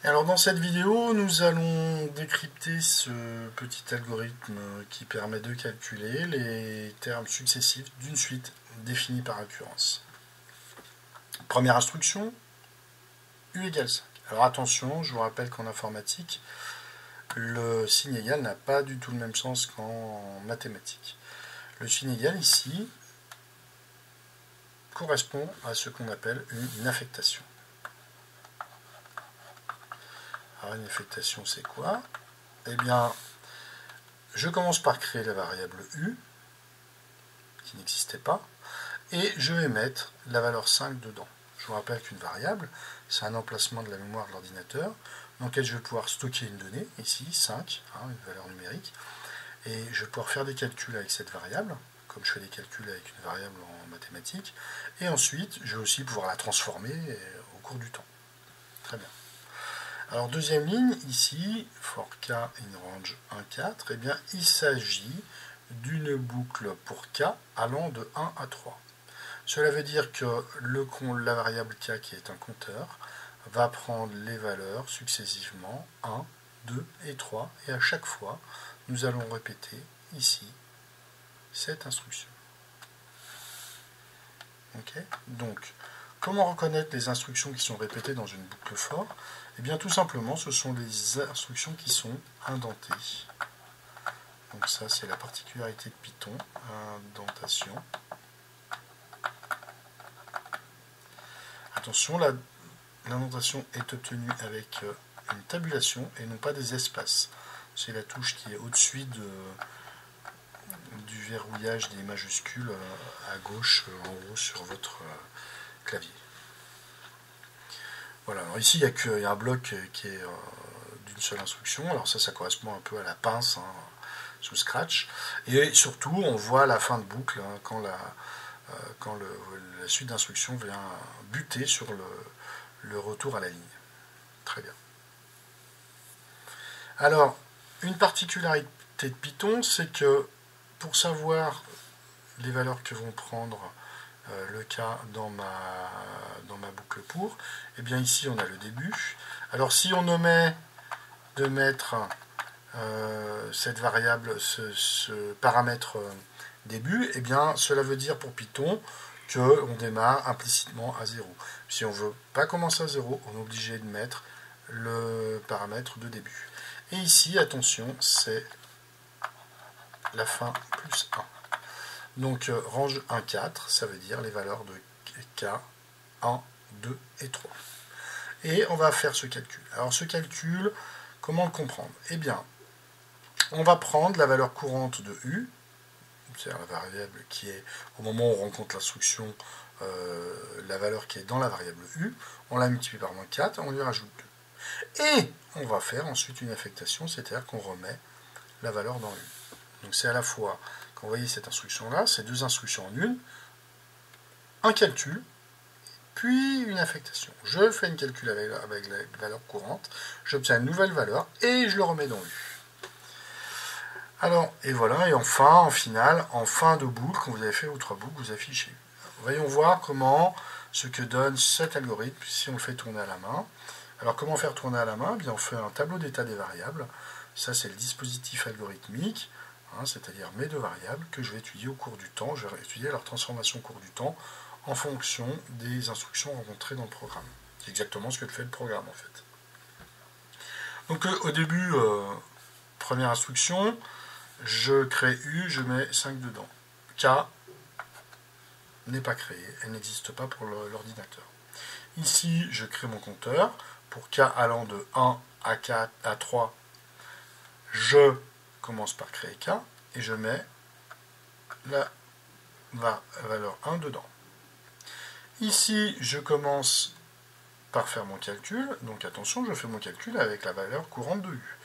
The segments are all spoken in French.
Alors dans cette vidéo, nous allons décrypter ce petit algorithme qui permet de calculer les termes successifs d'une suite définie par occurrence. Première instruction, U égale 5. Alors attention, je vous rappelle qu'en informatique, le signe égal n'a pas du tout le même sens qu'en mathématiques. Le signe égal ici correspond à ce qu'on appelle une affectation. Alors une affectation, c'est quoi? Eh bien, je commence par créer la variable U, qui n'existait pas, et je vais mettre la valeur 5 dedans. Je vous rappelle qu'une variable, c'est un emplacement de la mémoire de l'ordinateur, dans lequel je vais pouvoir stocker une donnée, ici 5, une valeur numérique, et je vais pouvoir faire des calculs avec cette variable, comme je fais des calculs avec une variable en mathématiques, et ensuite, je vais aussi pouvoir la transformer au cours du temps. Très bien. Alors deuxième ligne, ici, for k in range 1, 4, eh bien il s'agit d'une boucle pour k allant de 1 à 3. Cela veut dire que la variable k, qui est un compteur, va prendre les valeurs successivement 1, 2 et 3, et à chaque fois, nous allons répéter ici cette instruction. Okay. Donc, comment reconnaître les instructions qui sont répétées dans une boucle for? Eh bien, tout simplement, ce sont les instructions qui sont indentées. Donc ça, c'est la particularité de Python, indentation. Attention, l'indentation est obtenue avec une tabulation et non pas des espaces. C'est la touche qui est au-dessus du verrouillage des majuscules à gauche, en haut, sur votre clavier. Voilà, alors ici il y a un bloc qui est d'une seule instruction, alors ça correspond un peu à la pince sous Scratch, et surtout on voit la fin de boucle quand la suite d'instructions vient buter sur le retour à la ligne. Très bien. Alors, une particularité de Python, c'est que pour savoir les valeurs que vont prendre le cas dans ma boucle pour, et bien ici on a le début. Alors si on omet de mettre cette variable, ce paramètre début, et bien cela veut dire pour Python qu'on démarre implicitement à 0. Si on ne veut pas commencer à 0, on est obligé de mettre le paramètre de début. Et ici, attention, c'est la fin plus 1. Donc, range 1, 4, ça veut dire les valeurs de k, 1, 2 et 3. Et on va faire ce calcul. Alors, ce calcul, comment le comprendre? Eh bien, on va prendre la valeur courante de u, c'est-à-dire la variable qui est, au moment où on rencontre l'instruction, la valeur qui est dans la variable u, on la multiplie par moins 4, on lui rajoute 2. Et on va faire ensuite une affectation, c'est-à-dire qu'on remet la valeur dans u. Donc c'est à la fois, quand vous voyez cette instruction-là, c'est deux instructions en une, un calcul, puis une affectation. Je fais un calcul avec la valeur courante, j'obtiens une nouvelle valeur, et je le remets dans u. Alors, et voilà, et enfin, en finale, en fin de boucle, quand vous avez fait vos trois boucles, vous affichez. Voyons voir comment, ce que donne cet algorithme, si on le fait tourner à la main. Alors, comment faire tourner à la main? Eh bien, on fait un tableau d'état des variables. Ça, c'est le dispositif algorithmique, c'est-à-dire mes deux variables, que je vais étudier au cours du temps. Je vais étudier leur transformation au cours du temps en fonction des instructions rencontrées dans le programme. C'est exactement ce que fait le programme, en fait. Donc, au début, première instruction, je crée U, je mets 5 dedans. K n'est pas créé, elle n'existe pas pour l'ordinateur. Ici, je crée mon compteur. Pour K allant de 1 à 4 à 3, je commence par créer K et je mets la valeur 1 dedans. Ici, je commence par faire mon calcul. Donc attention, je fais mon calcul avec la valeur courante de U.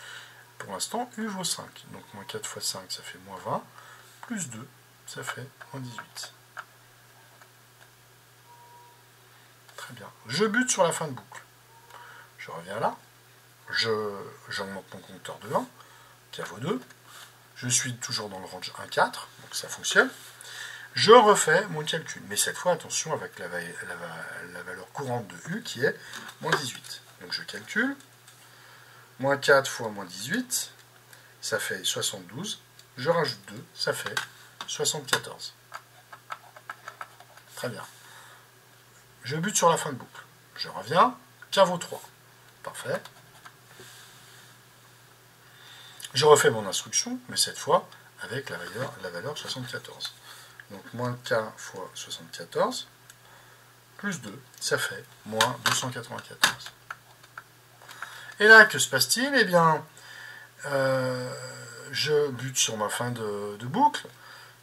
Pour l'instant, U vaut 5. Donc moins 4 fois 5, ça fait moins 20. Plus 2, ça fait moins 18. Très bien. Je bute sur la fin de boucle. Je reviens là. J'augmente mon compteur de 1, qui vaut 2. Je suis toujours dans le range 1, 4, donc ça fonctionne. Je refais mon calcul. Mais cette fois, attention, avec la valeur courante de U, qui est moins 18. Donc je calcule. Moins 4 fois moins 18, ça fait 72. Je rajoute 2, ça fait 74. Très bien. Je bute sur la fin de boucle. Je reviens. K vaut 3. Parfait. Je refais mon instruction, mais cette fois avec la valeur 74. Donc moins K fois 74, plus 2, ça fait moins 294. Et là, que se passe-t-il? Eh bien, je bute sur ma fin de boucle.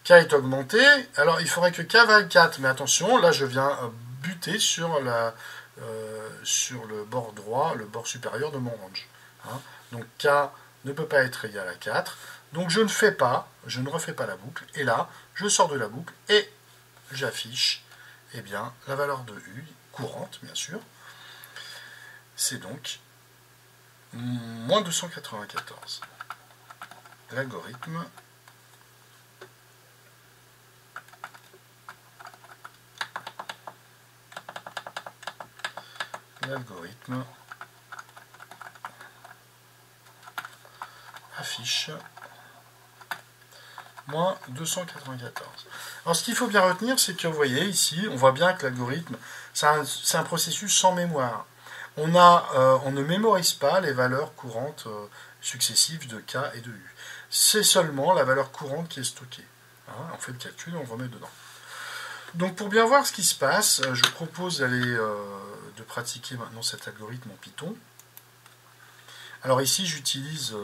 K est augmenté. Alors, il faudrait que K vaille 4, mais attention, là, je viens buter sur le bord droit, le bord supérieur de mon range. Hein. Donc, K ne peut pas être égal à 4. Donc, je ne refais pas la boucle. Et là, je sors de la boucle et j'affiche eh bien, la valeur de U, courante, bien sûr. C'est donc moins 294. L'algorithme affiche moins 294. Alors ce qu'il faut bien retenir, c'est que vous voyez ici, on voit bien que l'algorithme, c'est un processus sans mémoire. On ne mémorise pas les valeurs courantes successives de K et de U. C'est seulement la valeur courante qui est stockée. Hein, on fait le calcul et on remet dedans. Donc pour bien voir ce qui se passe, je vous propose de pratiquer maintenant cet algorithme en Python. Alors ici j'utilise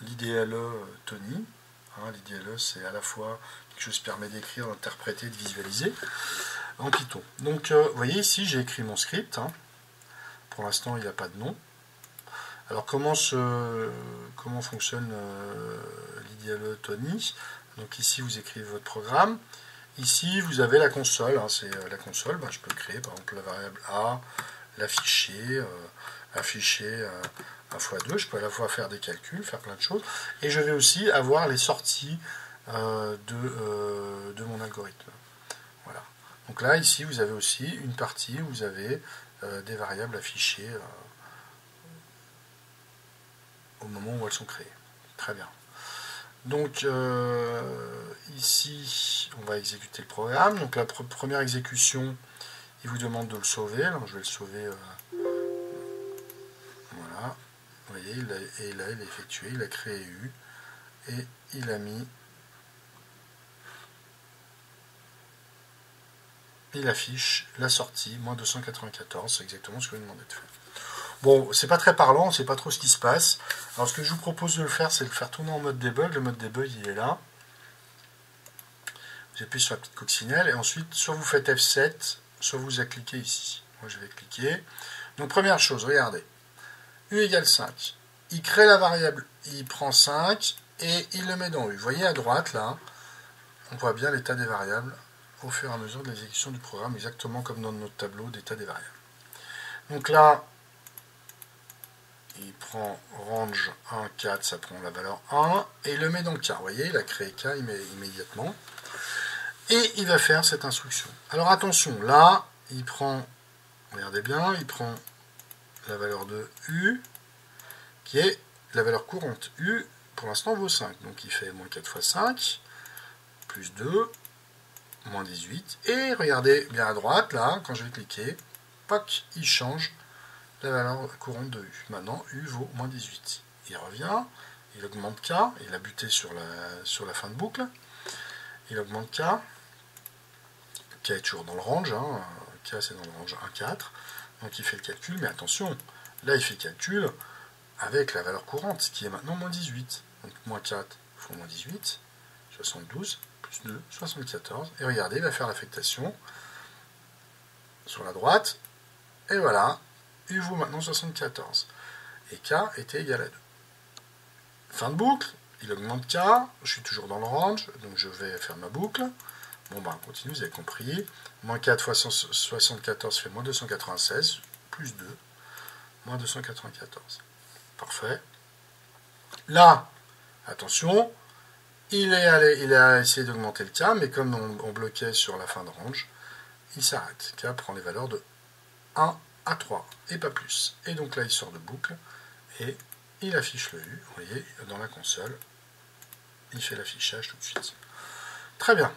l'IDLE Tony. Hein, l'IDLE c'est à la fois quelque chose qui permet d'écrire, d'interpréter, de visualiser en Python. Donc vous voyez ici j'ai écrit mon script. Hein. Pour l'instant il n'y a pas de nom. Alors comment fonctionne l'IDLE Tony? Donc ici vous écrivez votre programme. Ici, vous avez la console. Hein, c'est la console. Ben, je peux créer par exemple la variable A, l'afficher, afficher 1 fois 2. Je peux à la fois faire des calculs, faire plein de choses. Et je vais aussi avoir les sorties de mon algorithme. Voilà. Donc là, ici, vous avez aussi une partie où vous avez des variables affichées au moment où elles sont créées. Très bien. Donc ici, on va exécuter le programme. Donc la première exécution, il vous demande de le sauver. Alors je vais le sauver. Voilà. Vous voyez, là, il est effectué. Il a créé U. Et il a mis. Il affiche la sortie, moins 294. C'est exactement ce que je lui demandais de faire. Bon, c'est pas très parlant, on ne sait pas trop ce qui se passe. Alors ce que je vous propose de le faire, c'est de le faire tourner en mode debug. Le mode debug, il est là. Vous appuyez sur la petite coccinelle et ensuite, soit vous faites F7, soit vous cliquez ici. Moi, je vais cliquer. Donc première chose, regardez. U égale 5. Il crée la variable, il prend 5 et il le met dans U. Vous voyez à droite, là, on voit bien l'état des variables au fur et à mesure de l'exécution du programme, exactement comme dans notre tableau d'état des variables. Donc là, il prend range 1, 4, ça prend la valeur 1, et il le met dans K. Vous voyez, il a créé K immédiatement. Et il va faire cette instruction. Alors attention, là, il prend, regardez bien, il prend la valeur de U, qui est la valeur courante. U, pour l'instant, vaut 5. Donc il fait moins 4 fois 5, plus 2, moins 18. Et regardez bien à droite, là, quand je vais cliquer, poc, il change la valeur courante de U. Maintenant, U vaut moins 18. Il revient, il augmente K, il a buté sur la fin de boucle, il augmente K, K est toujours dans le range, hein. K c'est dans le range 1, 4, donc il fait le calcul, mais attention, là il fait le calcul avec la valeur courante, qui est maintenant moins 18. Donc moins 4 fois moins 18, 72, plus 2, 74, et regardez, il va faire l'affectation sur la droite, et voilà, U vaut maintenant 74. Et K était égal à 2. Fin de boucle, il augmente K, je suis toujours dans le range, donc je vais faire ma boucle. Bon ben on continue, vous avez compris. Moins 4 fois 74 fait moins 296, plus 2, moins 294. Parfait. Là, attention, il a essayé d'augmenter le K, mais comme on bloquait sur la fin de range, il s'arrête. K prend les valeurs de 1 à 3 et pas plus. Et donc là, il sort de boucle et il affiche le U. Vous voyez, dans la console, il fait l'affichage tout de suite. Très bien.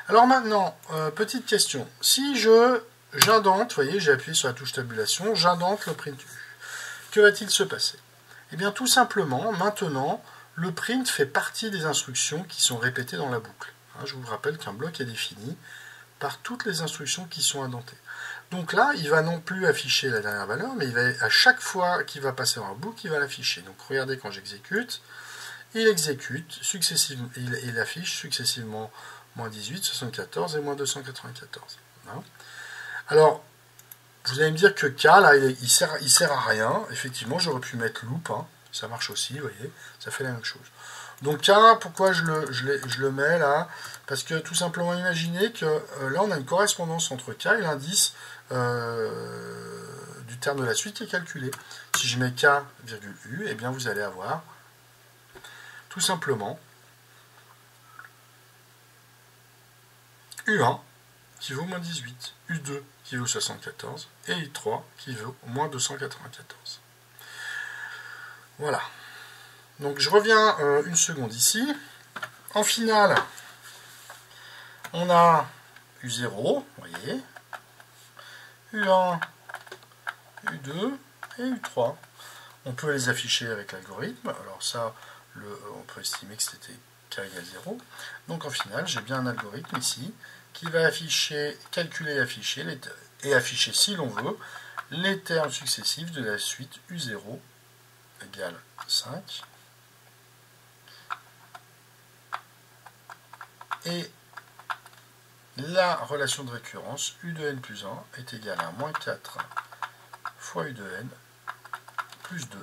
Alors maintenant, petite question. Si j'indente, vous voyez, j'ai appuyé sur la touche tabulation, j'indente le print U. Que va-t-il se passer? Eh bien, tout simplement, maintenant, le print fait partie des instructions qui sont répétées dans la boucle. Je vous rappelle qu'un bloc est défini par toutes les instructions qui sont indentées. Donc là, il va non plus afficher la dernière valeur, mais il va, à chaque fois qu'il va passer dans la boucle, il va l'afficher. Donc regardez quand j'exécute, il exécute successivement, il affiche successivement moins 18, 74 et moins 294. Alors, vous allez me dire que K, là, il sert à rien. Effectivement, j'aurais pu mettre loop, ça marche aussi, vous voyez, ça fait la même chose. Donc K, pourquoi je le mets là? Parce que tout simplement, imaginez que là, on a une correspondance entre K et l'indice du terme de la suite qui est calculé. Si je mets K, U, eh bien vous allez avoir tout simplement U1 qui vaut moins 18, U2 qui vaut 74 et U3 qui vaut moins 294. Voilà. Donc je reviens une seconde ici. En finale, on a U0, vous voyez, U1, U2 et U3. On peut les afficher avec l'algorithme. Alors ça, on peut estimer que c'était K égale 0. Donc en finale, j'ai bien un algorithme ici qui va afficher, calculer et afficher, si l'on veut, les termes successifs de la suite U0 égale 5 et la relation de récurrence U de n plus 1 est égale à moins 4 fois U de n plus 2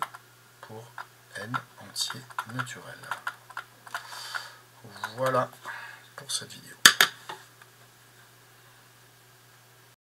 pour n entier naturel. Voilà pour cette vidéo.